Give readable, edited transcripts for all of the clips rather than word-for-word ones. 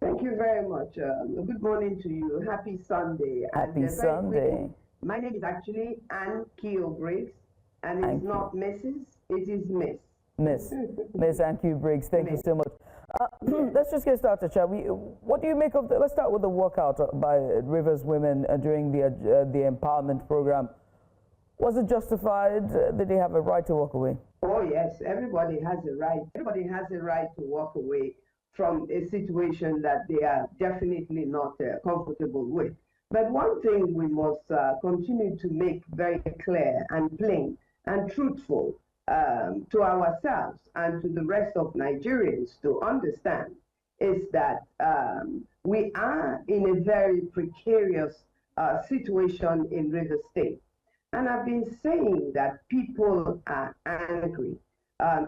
Thank you very much. Good morning to you. Happy Sunday. Happy Sunday. My name is actually Annkio Briggs, and it's not Mrs., it is Miss. Miss Annkio Briggs, thank you so much. Let's just get started, shall we? What do you make of let's start with the walkout by Rivers women during the empowerment program. Was it justified? Did they have a right to walk away? Oh yes, everybody has a right. Everybody has a right to walk away from a situation that they are definitely not comfortable with. But one thing we must continue to make very clear and plain and truthful to ourselves and to the rest of Nigerians to understand is that we are in a very precarious situation in River State. And I've been saying that people are angry.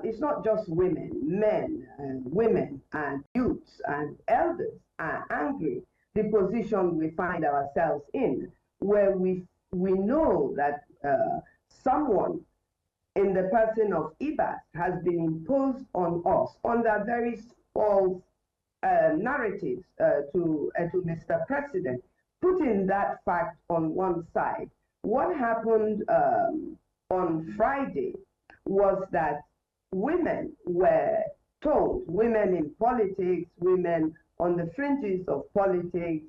It's not just women, men, and women, and youths, and elders are angry. The position we find ourselves in, where we know that someone in the person of IBAS has been imposed on us under very false narratives to Mr. President. Putting that fact on one side, what happened on Friday was that women were told, women in politics, women on the fringes of politics,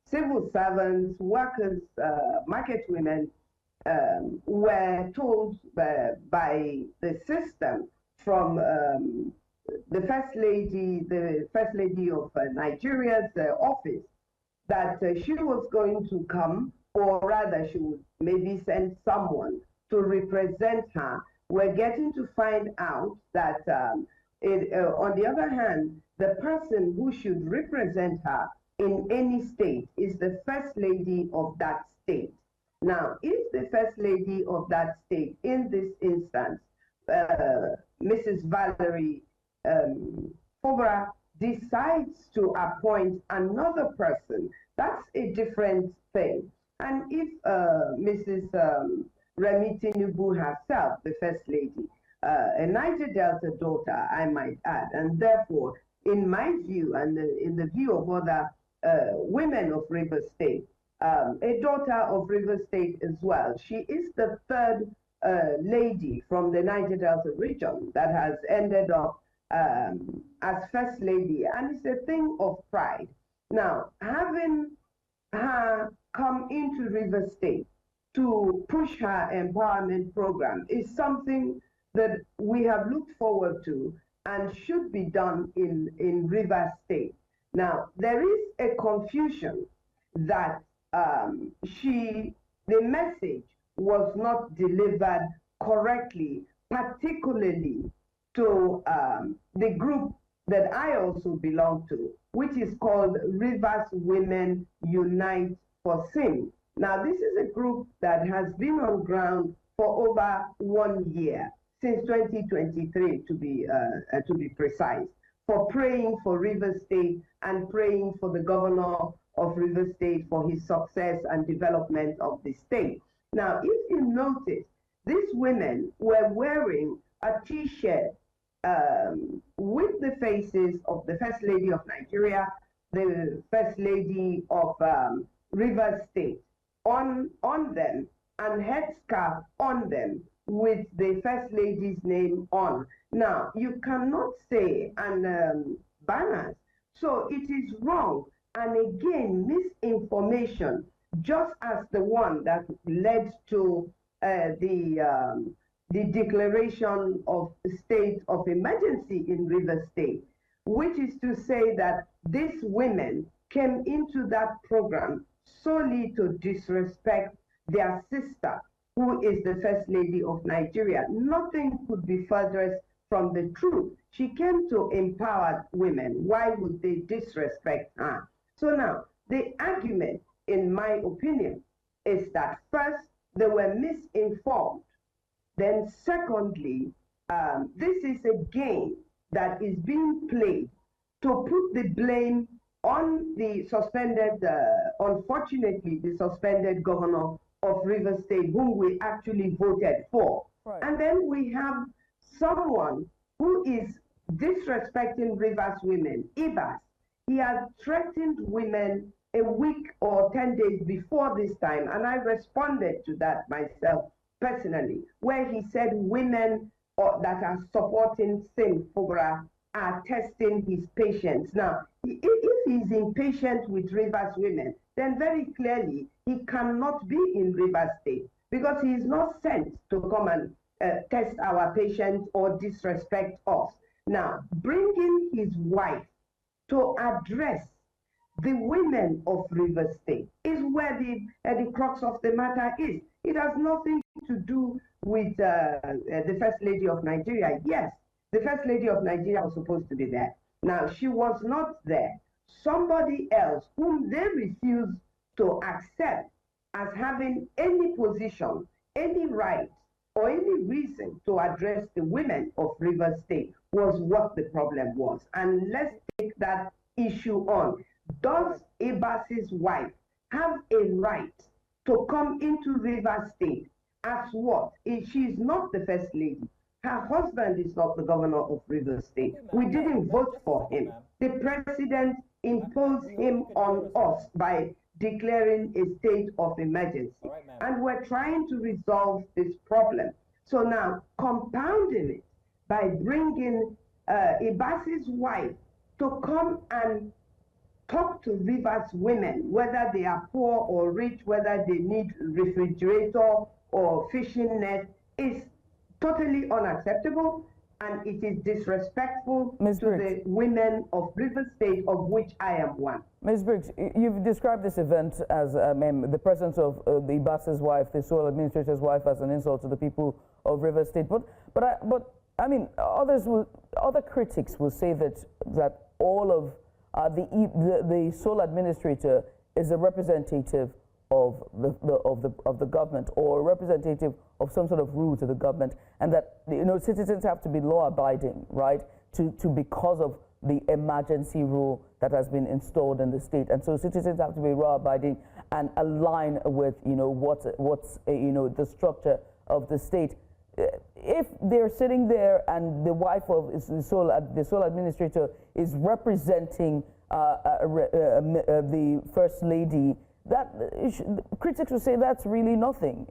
civil servants, workers, market women, were told by the system from the First Lady of Nigeria's office that she was going to come, or rather she would maybe send someone to represent her. We're getting to find out that on the other hand, the person who should represent her in any state is the First Lady of that state. Now, if the First Lady of that state, in this instance, Mrs. Valerie Fobra, decides to appoint another person, that's a different thing. And if Mrs. Remi Tinubu herself, the First Lady, a Niger Delta daughter, I might add, and therefore, in my view, and in the view of other women of River State, a daughter of River State as well, she is the third lady from the Niger Delta region that has ended up as First Lady, and it's a thing of pride. Now, having her come into River State to push her empowerment program is something that we have looked forward to and should be done in River State. Now, there is a confusion that the message was not delivered correctly, particularly to the group that I also belong to, which is called Rivers Women Unite for Sin. Now, this is a group that has been on ground for over 1 year, since 2023 to be precise, for praying for River State and praying for the governor of River State for his success and development of the state. Now, if you notice, these women were wearing a T-shirt with the faces of the First Lady of Nigeria, the First Lady of River State on them, and headscarf on them with the First Lady's name on. Now, you cannot say, and banners, so it is wrong, and again, misinformation, just as the one that led to the declaration of state of emergency in River State, which is to say that these women came into that program solely to disrespect their sister, who is the First Lady of Nigeria. Nothing could be furthest from the truth. She came to empower women. Why would they disrespect her? So now, the argument, in my opinion, is that first, they were misinformed. Then secondly, this is a game that is being played to put the blame on the suspended, unfortunately, the suspended governor of River State, whom we actually voted for. Right. And then we have someone who is disrespecting Rivers women, IBAS. he had threatened women a week or 10 days before this time, and I responded to that myself personally, where he said women that are supporting Sim Fogra are testing his patience. Now, if he's impatient with Rivers women, then very clearly he cannot be in Rivers State because he is not sent to come and test our patience or disrespect us. Now, bringing his wife to address the women of Rivers State is where the crux of the matter is. It has nothing to do with the First Lady of Nigeria. Yes, the First Lady of Nigeria was supposed to be there. Now, she was not there. Somebody else whom they refused to accept as having any position, any right, or any reason to address the women of Rivers State was what the problem was. And let's take that issue on. Does Abbas's wife have a right to come into Rivers State as what? She is not the First Lady. Her husband is not the governor of Rivers State. We didn't vote for him. The president imposed him on us by declaring a state of emergency. And we're trying to resolve this problem. So now, compounding it by bringing Abbas's wife to come and talk to Rivers women, whether they are poor or rich, whether they need refrigerator or fishing net, is totally unacceptable, and it is disrespectful to the women of Rivers State, of which I am one. Ms. Briggs, you've described this event as the presence of the Abbas's wife, the sole administrator's wife, as an insult to the people of Rivers State. But I mean, other critics will say that all of the sole administrator is a representative of the government, or a representative of some sort of rule to the government, and that citizens have to be law-abiding, right? Because of the emergency rule that has been installed in the state, and so citizens have to be law-abiding and align with what's the structure of the state. If they're sitting there and the wife of the sole administrator is representing the First Lady, critics will say that's really nothing.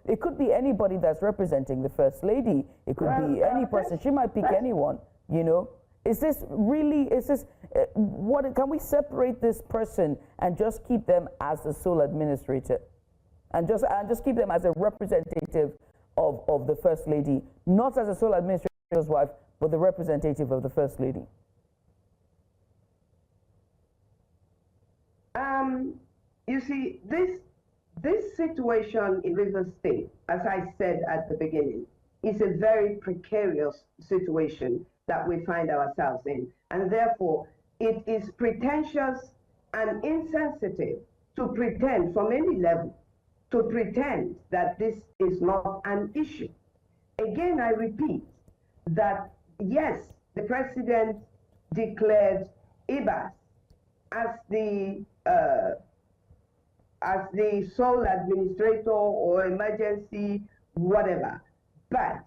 It could be anybody that's representing the First Lady. It could be any person. She might pick anyone. Is this what? Can we separate this person and just keep them as the sole administrator, and just keep them as a representative of the First Lady, not as a sole administrator's wife, but the representative of the First Lady? You see, this situation in Rivers State, as I said at the beginning, is a very precarious situation that we find ourselves in. And therefore, it is pretentious and insensitive to pretend from any level, to pretend that this is not an issue. Again, I repeat that, yes, the president declared Abbas as the sole administrator or emergency, whatever. But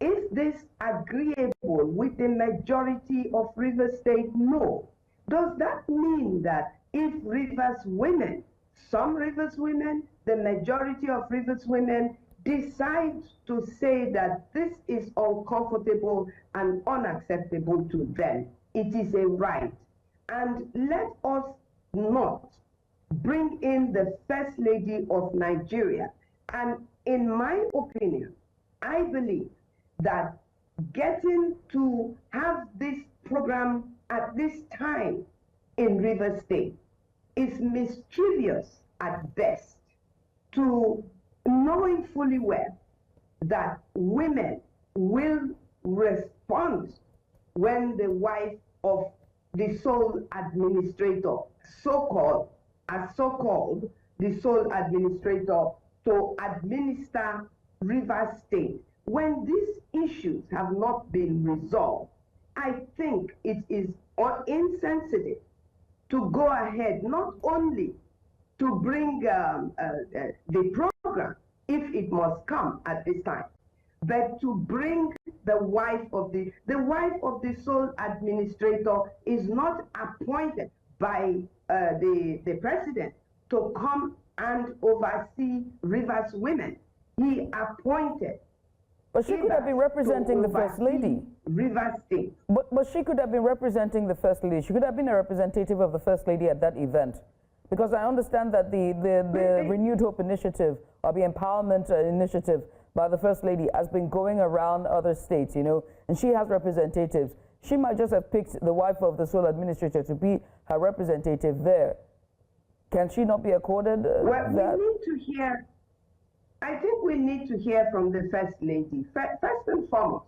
is this agreeable with the majority of Rivers State? No. Does that mean that if Rivers women, some Rivers women, the majority of Rivers women decide to say that this is uncomfortable and unacceptable to them, it is a right. And let us not bring in the First Lady of Nigeria. And in my opinion, I believe that getting to have this program at this time in Rivers State is mischievous at best, to knowing fully well that women will respond when the wife of the sole administrator, so-called the sole administrator to administer Rivers State, when these issues have not been resolved, I think it is insensitive to go ahead not only to bring the program, if it must come at this time, but to bring the wife of the sole administrator is not appointed by the president to come and oversee Rivers women. He appointed. But she could have been representing the First Lady. Rivers State. But she could have been representing the First Lady. She could have been a representative of the First Lady at that event. Because I understand that the Renewed Hope Initiative, or the Empowerment Initiative by the First Lady, has been going around other states, you know, and she has representatives. She might just have picked the wife of the sole administrator to be her representative there. Can she not be accorded well, we need to hear, I think we need to hear from the First Lady. First and foremost,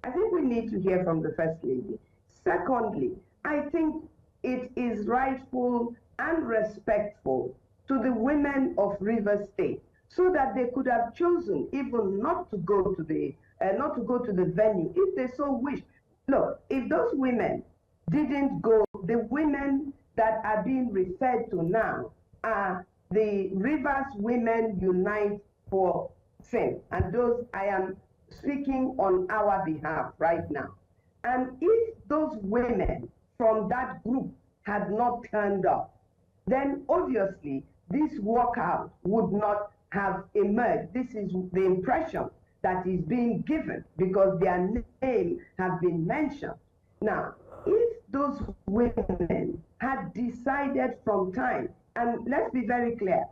I think we need to hear from the First Lady. Secondly, I think it is rightful and respectful to the women of Rivers State, so that they could have chosen even not to go to the venue if they so wished. Look, if those women didn't go, the women that are being referred to now are the Rivers Women Unite for Fame, and those I am speaking on our behalf right now. And if those women from that group had not turned up, then obviously this walkout would not have emerged. This is the impression that is being given because their name have been mentioned. Now, if those women had decided from time, and let's be very clear,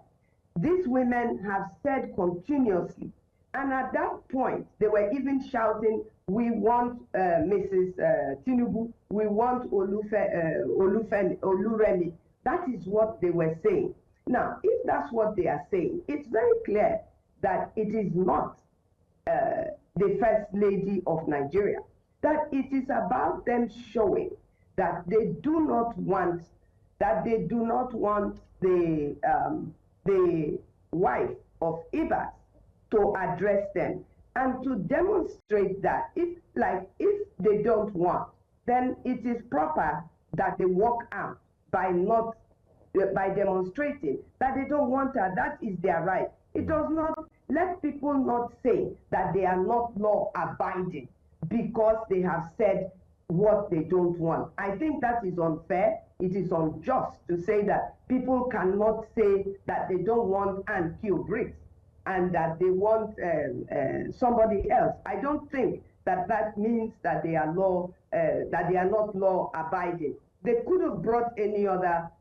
these women have said continuously, and at that point, they were even shouting, we want Mrs. Tinubu, we want Oluremi. That is what they were saying. Now, if that's what they are saying, it's very clear that it is not the First Lady of Nigeria, that it is about them showing that they do not want, the wife of Ibas to address them, and to demonstrate that if they don't want, then it is proper that they walk out by demonstrating that they don't want her. That is their right. It does not, let people not say that they are not law abiding because they have said what they don't want. I think that is unfair. It is unjust to say that people cannot say that they don't want Annkio Briggs and that they want somebody else. I don't think that that means that they are not law abiding. They could have brought any other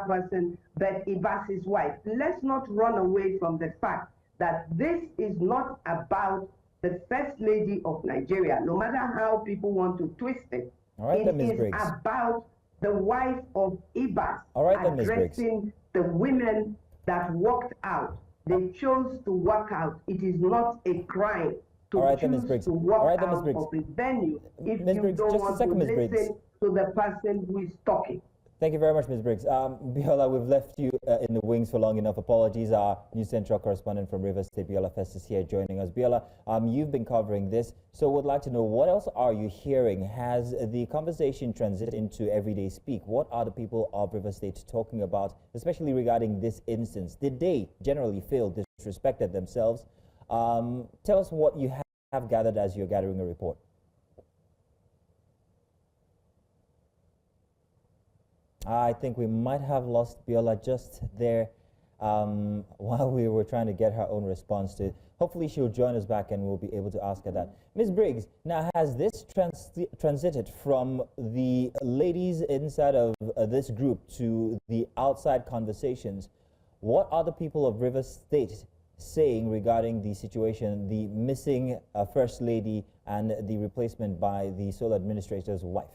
person but Ibas's wife. Let's not run away from the fact that this is not about the First Lady of Nigeria, no matter how people want to twist it. All right, it is about the wife of Ibas addressing the women that walked out. They chose to walk out. It is not a crime to choose to walk out of a venue if you don't want to listen to the person who is talking. Thank you very much, Ms. Briggs. Biola, we've left you in the wings for long enough. Apologies. Our News Central correspondent from Rivers State, Biola Festus, here joining us. Biola, you've been covering this, so would like to know, what else are you hearing? Has the conversation transited into everyday speak? What are the people of Rivers State talking about, especially regarding this instance? Did they generally feel disrespected themselves? Tell us what you have gathered as you're gathering a report. I think we might have lost Biola just there while we were trying to get her own response to it. Hopefully she'll join us back and we'll be able to ask her that. Ms. Briggs, now has this transited from the ladies inside of this group to the outside conversations? What are the people of Rivers State saying regarding the situation, the missing First Lady and the replacement by the sole administrator's wife?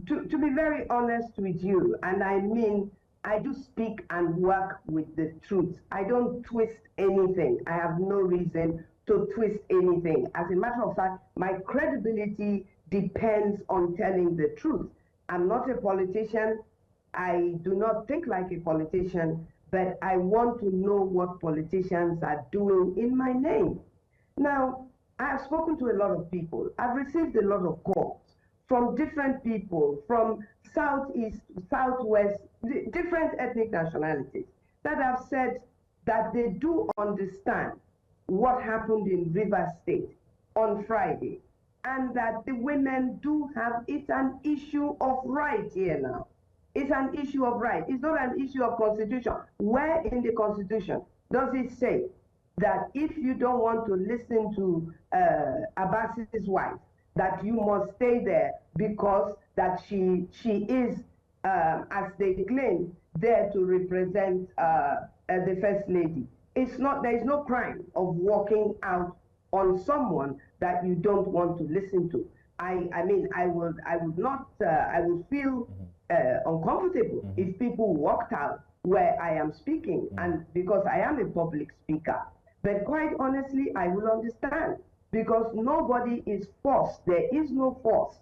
To be very honest with you, and I mean, I do speak and work with the truth. I don't twist anything. I have no reason to twist anything. As a matter of fact, my credibility depends on telling the truth. I'm not a politician. I do not think like a politician, but I want to know what politicians are doing in my name. Now, I have spoken to a lot of people. I've received a lot of calls from different people, from southeast, southwest, different ethnic nationalities, that have said that they do understand what happened in Rivers State on Friday, and that the women do have, it's an issue of right here now. It's an issue of right. It's not an issue of constitution. Where in the constitution does it say that if you don't want to listen to Abbas's wife, that you must stay there because that she is, as they claim, there to represent the First Lady? It's not, there is no crime of walking out on someone that you don't want to listen to. I mean, I would not, I would feel uncomfortable if people walked out where I am speaking, and because I am a public speaker. But quite honestly, I will understand, because nobody is forced. There is no force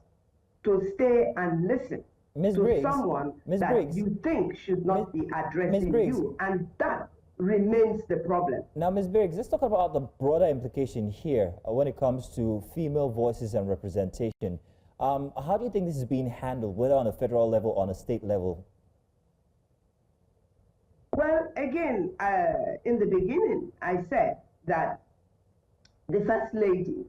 to stay and listen to someone that you think should not be addressing you, and that remains the problem. Now, Ms. Briggs, let's talk about the broader implication here when it comes to female voices and representation. How do you think this is being handled, whether on a federal level or on a state level? Well, again, in the beginning, I said that the First Lady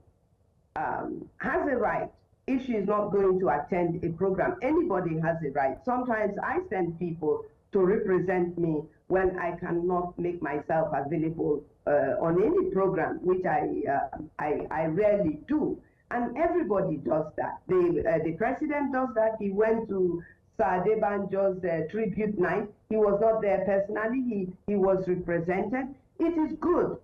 has a right. If she is not going to attend a program, anybody has a right. Sometimes I send people to represent me when I cannot make myself available on any program, which I rarely do. And everybody does that. The president does that. He went to Sir Adebanjo's tribute night. He was not there personally. He was represented. It is good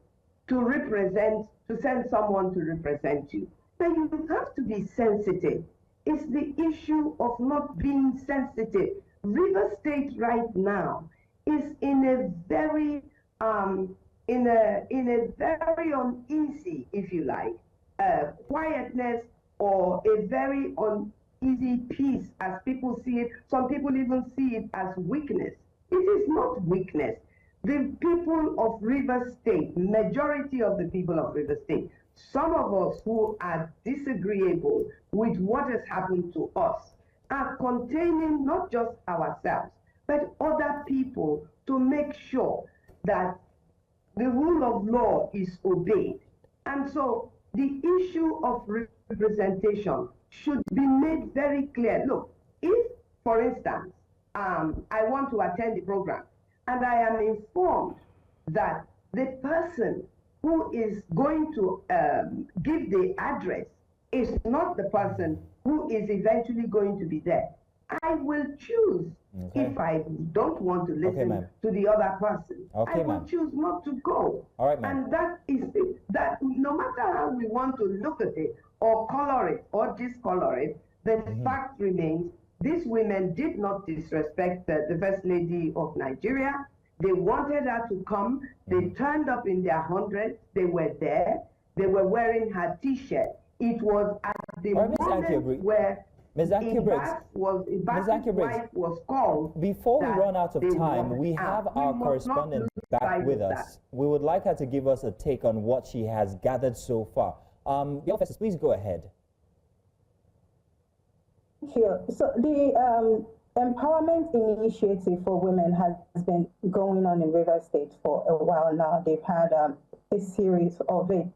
to represent, to send someone to represent you. But you have to be sensitive. It's the issue of not being sensitive. River State right now is in a very very uneasy, if you like, quietness, or a very uneasy peace, as people see it. Some people even see it as weakness. It is not weakness. The people of River State, majority of the people of River State, some of us who are disagreeable with what has happened to us, are containing not just ourselves, but other people, to make sure that the rule of law is obeyed. And so the issue of representation should be made very clear. Look, if, for instance, I want to attend the program and I am informed that the person who is going to give the address is not the person who is eventually going to be there, I will choose. If I don't want to listen to the other person, I will choose not to go. All right, and that is that. No matter how we want to look at it or color it or discolor it, the fact remains: these women did not disrespect the First Lady of Nigeria. They wanted her to come. They turned up in their hundreds. They were there. They were wearing her T-shirt. It was at the moment where Ms. Annkio Briggs, wife was called. Before we run out of time, we have our correspondent back with us. We would like her to give us a take on what she has gathered so far. Festus, please go ahead. Sure. So the empowerment initiative for women has been going on in Rivers State for a while now. They've had a series of it.